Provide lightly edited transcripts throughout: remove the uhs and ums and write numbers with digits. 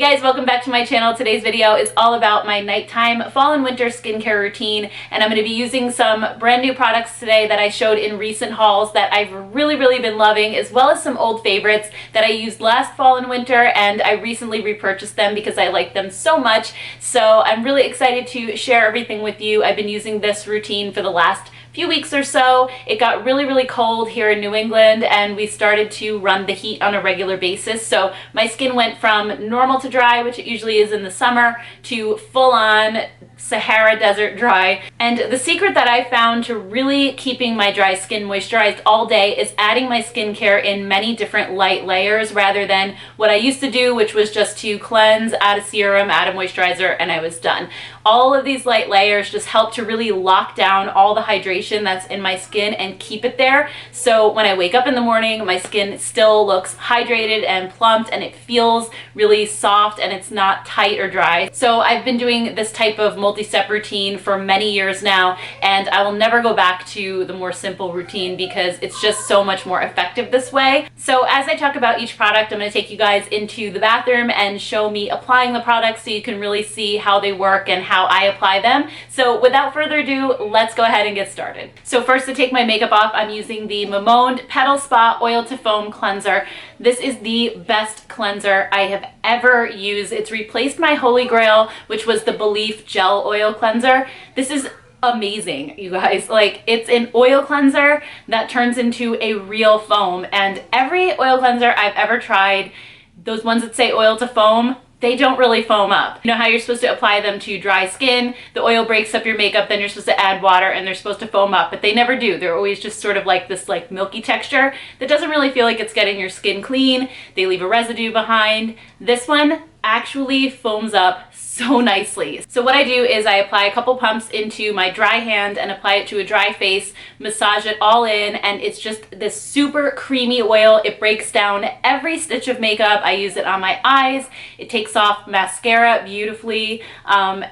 Hey guys, welcome back to my channel. Today's video is all about my nighttime fall and winter skincare routine, and I'm going to be using some brand new products today that I showed in recent hauls that I've really been loving, as well as some old favorites that I used last fall and winter, and I recently repurchased them because I like them so much. So I'm really excited to share everything with you. I've been using this routine for the last few weeks or so. It got really cold here in New England, and we started to run the heat on a regular basis. So my skin went from normal to dry, which it usually is in the summer, to full-on Sahara Desert dry. And the secret that I found to really keeping my dry skin moisturized all day is adding my skincare in many different light layers rather than what I used to do, which was just to cleanse, add a serum, add a moisturizer, and I was done. All of these light layers just help to really lock down all the hydration that's in my skin and keep it there. So when I wake up in the morning, my skin still looks hydrated and plumped, and it feels really soft and it's not tight or dry. So I've been doing this type of multi-step routine for many years now, and I will never go back to the more simple routine because it's just so much more effective this way. So as I talk about each product, I'm going to take you guys into the bathroom and show me applying the products so you can really see how they work and how I apply them. So without further ado, let's go ahead and get started. So first, to take my makeup off, I'm using the Mamonde Petal Spa Oil to Foam Cleanser. This is the best cleanser I have ever used. It's replaced my Holy Grail, which was the Belief Gel Oil Cleanser. This is amazing, you guys. Like, it's an oil cleanser that turns into a real foam, and every oil cleanser I've ever tried, those ones that say oil to foam, they don't really foam up. You know how you're supposed to apply them to dry skin, the oil breaks up your makeup, then you're supposed to add water and they're supposed to foam up, but they never do. They're always just sort of like this milky texture that doesn't really feel like it's getting your skin clean. They leave a residue behind. This one actually foams up so nicely. So what I do is I apply a couple pumps into my dry hand and apply it to a dry face, massage it all in, and it's just this super creamy oil. It breaks down every stitch of makeup. I use it on my eyes. It takes off mascara beautifully.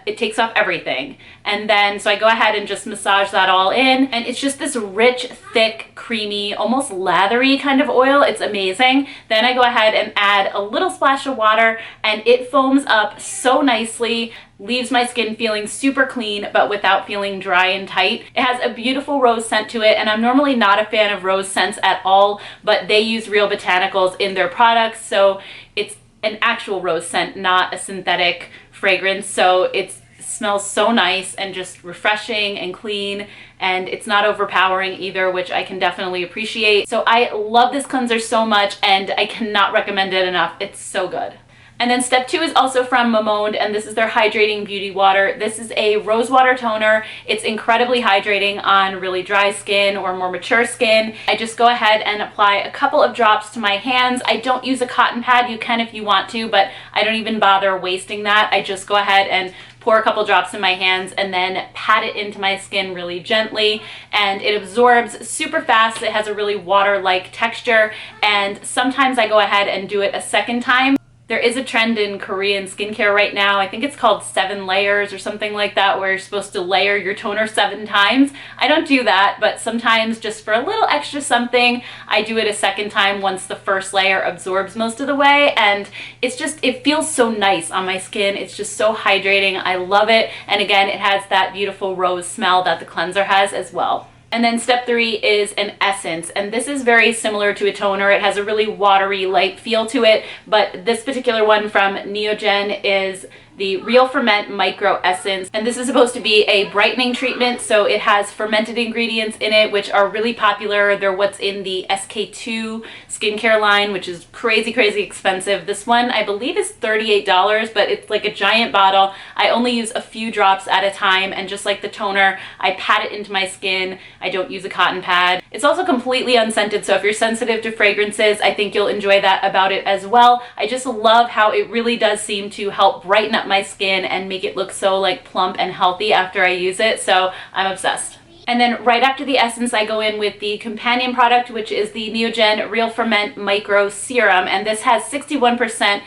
It takes off everything. And then, so I go ahead and just massage that all in, and it's just this rich, thick, creamy, almost lathery kind of oil. It's amazing. Then I go ahead and add a little splash of water, and it foams up so nicely, leaves my skin feeling super clean but without feeling dry and tight. It has a beautiful rose scent to it, and I'm normally not a fan of rose scents at all, but they use real botanicals in their products, so it's an actual rose scent, not a synthetic fragrance. So it smells so nice and just refreshing and clean, and it's not overpowering either, which I can definitely appreciate. So I love this cleanser so much, and I cannot recommend it enough. It's so good. And then step 2 is also from Mamonde, and this is their Hydrating Beauty Water. This is a rose water toner. It's incredibly hydrating on really dry skin or more mature skin. I just go ahead and apply a couple of drops to my hands. I don't use a cotton pad. You can if you want to, but I don't even bother wasting that. I just go ahead and pour a couple drops in my hands and then pat it into my skin really gently, and it absorbs super fast. It has a really water-like texture, and sometimes I go ahead and do it a second time. There is a trend in Korean skincare right now. I think it's called 7 layers or something like that, where you're supposed to layer your toner 7 times. I don't do that, but sometimes just for a little extra something, I do it a second time once the first layer absorbs most of the way, and it feels so nice on my skin. It's just so hydrating. I love it. And again, it has that beautiful rose smell that the cleanser has as well. And then step 3 is an essence, and this is very similar to a toner. It has a really watery, light feel to it, but this particular one from Neogen is the Real Ferment Micro Essence, and this is supposed to be a brightening treatment. So it has fermented ingredients in it, which are really popular. They're what's in the SK2 skincare line, which is crazy expensive. This one I believe is $38, but it's like a giant bottle. I only use a few drops at a time, and just like the toner, I pat it into my skin. I don't use a cotton pad. It's also completely unscented, so if you're sensitive to fragrances, I think you'll enjoy that about it as well. I just love how it really does seem to help brighten up my skin and make it look so plump and healthy after I use it, so I'm obsessed. And then right after the essence, I go in with the companion product, which is the Neogen Real Ferment Micro Serum. And this has 61%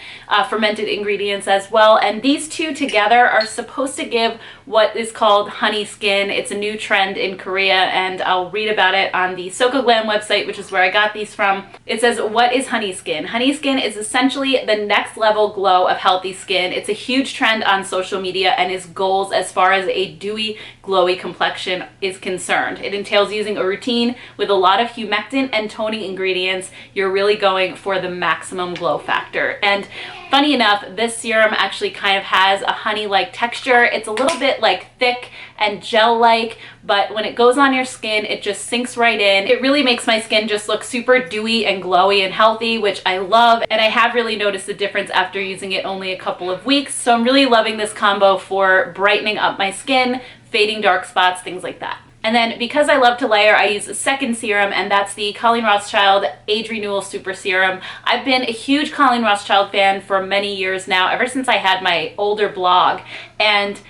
fermented ingredients as well. And these two together are supposed to give what is called honey skin. It's a new trend in Korea, and I'll read about it on the SoCoGlam website, which is where I got these from. It says, what is honey skin? Honey skin is essentially the next level glow of healthy skin. It's a huge trend on social media and is goals as far as a dewy, glowy complexion is concerned. It entails using a routine with a lot of humectant and toning ingredients. You're really going for the maximum glow factor. And funny enough, this serum actually kind of has a honey-like texture. It's a little bit like thick and gel-like, but when it goes on your skin, it just sinks right in. It really makes my skin just look super dewy and glowy and healthy, which I love. And I have really noticed a difference after using it only a couple of weeks. So I'm really loving this combo for brightening up my skin, fading dark spots, things like that. And then because I love to layer, I use a second serum, and that's the Colleen Rothschild Age Renewal Super Serum. I've been a huge Colleen Rothschild fan for many years now, ever since I had my older blog. And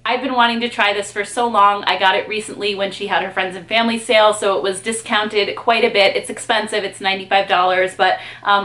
I've been wanting to try this for so long. I got it recently when she had her friends and family sale, so it was discounted quite a bit. It's expensive, it's $95, but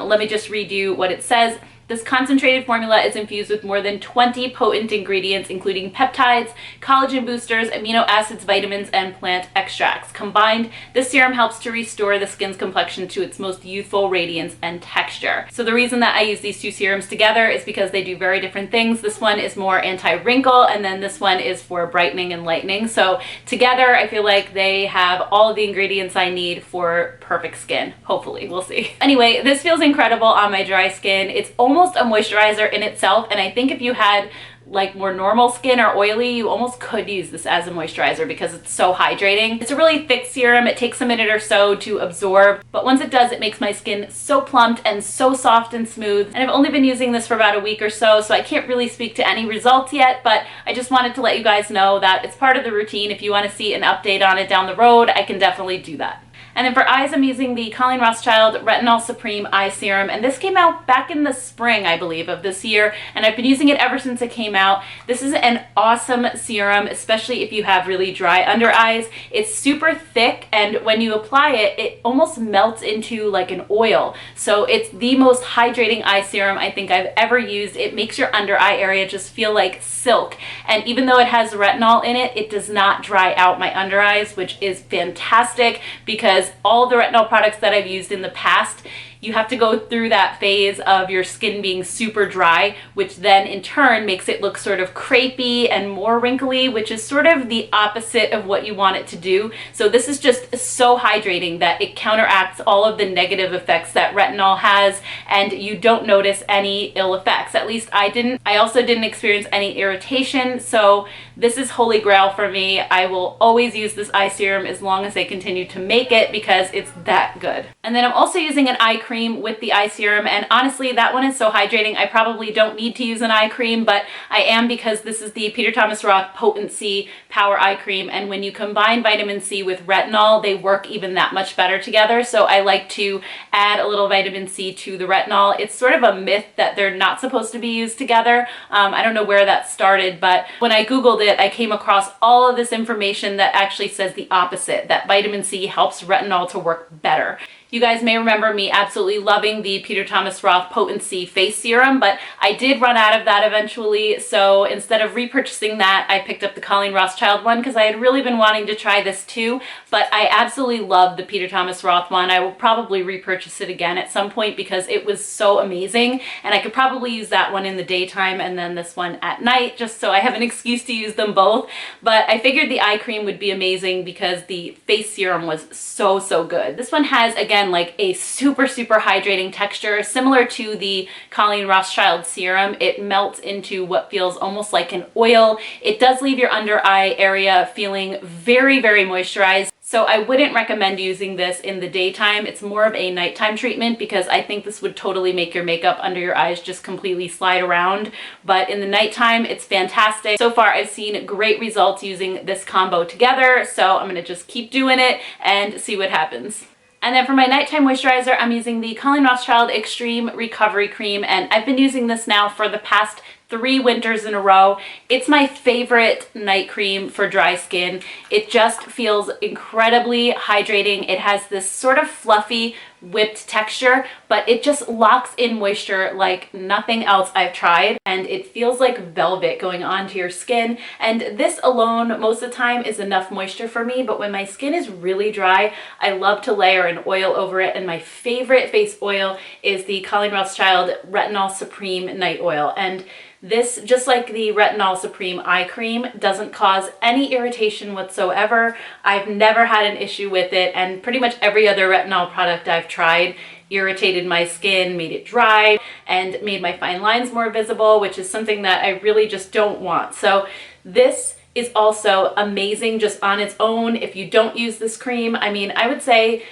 let me just read you what it says. This concentrated formula is infused with more than 20 potent ingredients, including peptides, collagen boosters, amino acids, vitamins, and plant extracts. Combined, this serum helps to restore the skin's complexion to its most youthful radiance and texture. So the reason that I use these two serums together is because they do very different things. This one is more anti-wrinkle, and then this one is for brightening and lightening. So together, I feel like they have all of the ingredients I need for perfect skin. Hopefully, we'll see. Anyway, this feels incredible on my dry skin. It's almost a moisturizer in itself, and I think if you had like more normal skin or oily, you almost could use this as a moisturizer because it's so hydrating. It's a really thick serum. It takes a minute or so to absorb, but once it does, it makes my skin so plumped and so soft and smooth. And I've only been using this for about a week or so, so I can't really speak to any results yet, but I just wanted to let you guys know that it's part of the routine. If you want to see an update on it down the road, I can definitely do that. And then for eyes, I'm using the Colleen Rothschild Retinol Supreme Eye Serum. And this came out back in the spring, I believe, of this year. And I've been using it ever since it came out. This is an awesome serum, especially if you have really dry under eyes. It's super thick, and when you apply it, it almost melts into like an oil. So it's the most hydrating eye serum I think I've ever used. It makes your under eye area just feel like silk. And even though it has retinol in it, it does not dry out my under eyes, which is fantastic because all the retinol products that I've used in the past, you have to go through that phase of your skin being super dry, which then in turn makes it look sort of crepey and more wrinkly, which is sort of the opposite of what you want it to do. So this is just so hydrating that it counteracts all of the negative effects that retinol has, and you don't notice any ill effects. At least I didn't. I also didn't experience any irritation, so this is holy grail for me. I will always use this eye serum as long as they continue to make it because it's that good. And then I'm also using an eye cream with the eye serum, and honestly that one is so hydrating I probably don't need to use an eye cream, but I am because this is the Peter Thomas Roth Potency Power Eye Cream, and when you combine vitamin C with retinol, they work even that much better together. So I like to add a little vitamin C to the retinol. It's sort of a myth that they're not supposed to be used together. I don't know where that started, but when I googled it, I came across all of this information that actually says the opposite, that vitamin C helps retinol to work better. You guys may remember me absolutely loving the Peter Thomas Roth Potency Face Serum, but I did run out of that eventually, so instead of repurchasing that, I picked up the Colleen Rothschild one because I had really been wanting to try this too, but I absolutely love the Peter Thomas Roth one. I will probably repurchase it again at some point because it was so amazing, and I could probably use that one in the daytime and then this one at night, just so I have an excuse to use them both. But I figured the eye cream would be amazing because the face serum was so good. This one has, again, like a super hydrating texture, similar to the Colleen Rothschild serum. It melts into what feels almost like an oil. It does leave your under eye area feeling very moisturized. So I wouldn't recommend using this in the daytime. It's more of a nighttime treatment because I think this would totally make your makeup under your eyes just completely slide around. But in the nighttime, it's fantastic. So far, I've seen great results using this combo together. So I'm gonna just keep doing it and see what happens. And then for my nighttime moisturizer, I'm using the Colleen Rothschild Extreme Recovery Cream, and I've been using this now for the past 3 winters in a row. It's my favorite night cream for dry skin. It just feels incredibly hydrating. It has this sort of fluffy, whipped texture, but it just locks in moisture like nothing else I've tried, and it feels like velvet going onto your skin. And this alone most of the time is enough moisture for me, but when my skin is really dry, I love to layer an oil over it, and my favorite face oil is the Colleen Rothschild Retinol Supreme Night Oil. And this, just like the Retinol Supreme Eye Cream, doesn't cause any irritation whatsoever. I've never had an issue with it, and pretty much every other retinol product I've tried irritated my skin, made it dry, and made my fine lines more visible, which is something that I really just don't want. So this is also amazing just on its own. If you don't use this cream, I mean, I would say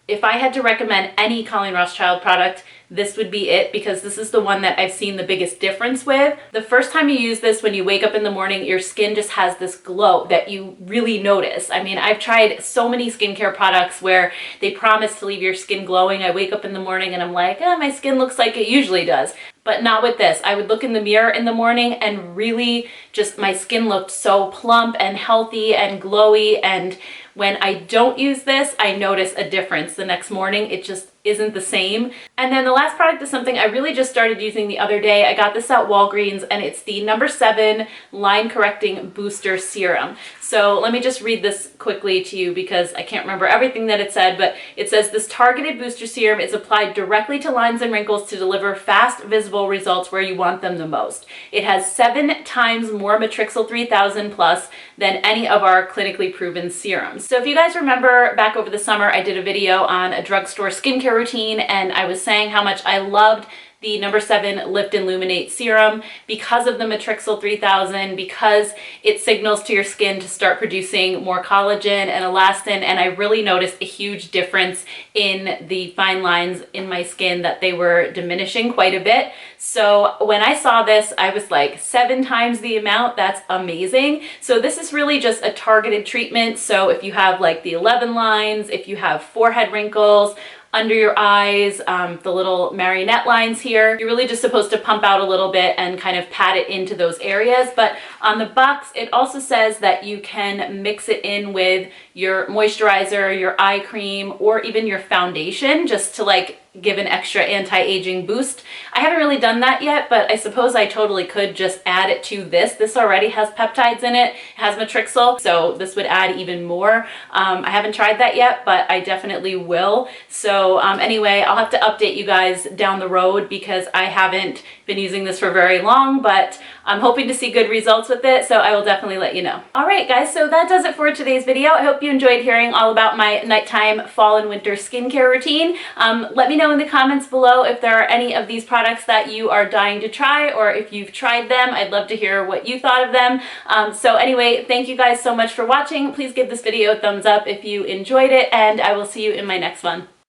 if I had to recommend any Colleen Rothschild product, this would be it, because this is the one that I've seen the biggest difference with. The first time you use this, when you wake up in the morning, your skin just has this glow that you really notice. I mean, I've tried so many skincare products where they promise to leave your skin glowing. I wake up in the morning and I'm like, oh, my skin looks like it usually does. But not with this. I would look in the mirror in the morning and really just, my skin looked so plump and healthy and glowy. And when I don't use this, I notice a difference the next morning. It just isn't the same. And then the last product is something I really just started using the other day. I got this at Walgreens, and it's the No. 7 Line Correcting Booster Serum. So let me just read this quickly to you because I can't remember everything that it said, but it says this targeted booster serum is applied directly to lines and wrinkles to deliver fast, visible results where you want them the most. It has 7 times more Matrixyl 3000 plus than any of our clinically proven serums. So if you guys remember back over the summer, I did a video on a drugstore skincare routine, and I was saying how much I loved the No. 7 Lift and Illuminate Serum because of the Matrixyl 3000, because it signals to your skin to start producing more collagen and elastin, and I really noticed a huge difference in the fine lines in my skin, that they were diminishing quite a bit. So when I saw this, I was like, 7 times the amount, that's amazing. So this is really just a targeted treatment. So if you have like the 11 lines, if you have forehead wrinkles, under your eyes, the little marionette lines here, you're really just supposed to pump out a little bit and kind of pat it into those areas. But on the box, it also says that you can mix it in with your moisturizer, your eye cream, or even your foundation, just to like give an extra anti-aging boost. I haven't really done that yet, but I suppose I totally could just add it to this. This already has peptides in it, it has Matrixyl, so this would add even more. I haven't tried that yet, but I definitely will. So anyway, I'll have to update you guys down the road because I haven't been using this for very long, but I'm hoping to see good results with it, so I will definitely let you know. All right, guys, so that does it for today's video. I hope you enjoyed hearing all about my nighttime fall and winter skincare routine. Let me know in the comments below if there are any of these products that you are dying to try, or if you've tried them. I'd love to hear what you thought of them. So anyway, thank you guys so much for watching. Please give this video a thumbs up if you enjoyed it, and I will see you in my next one.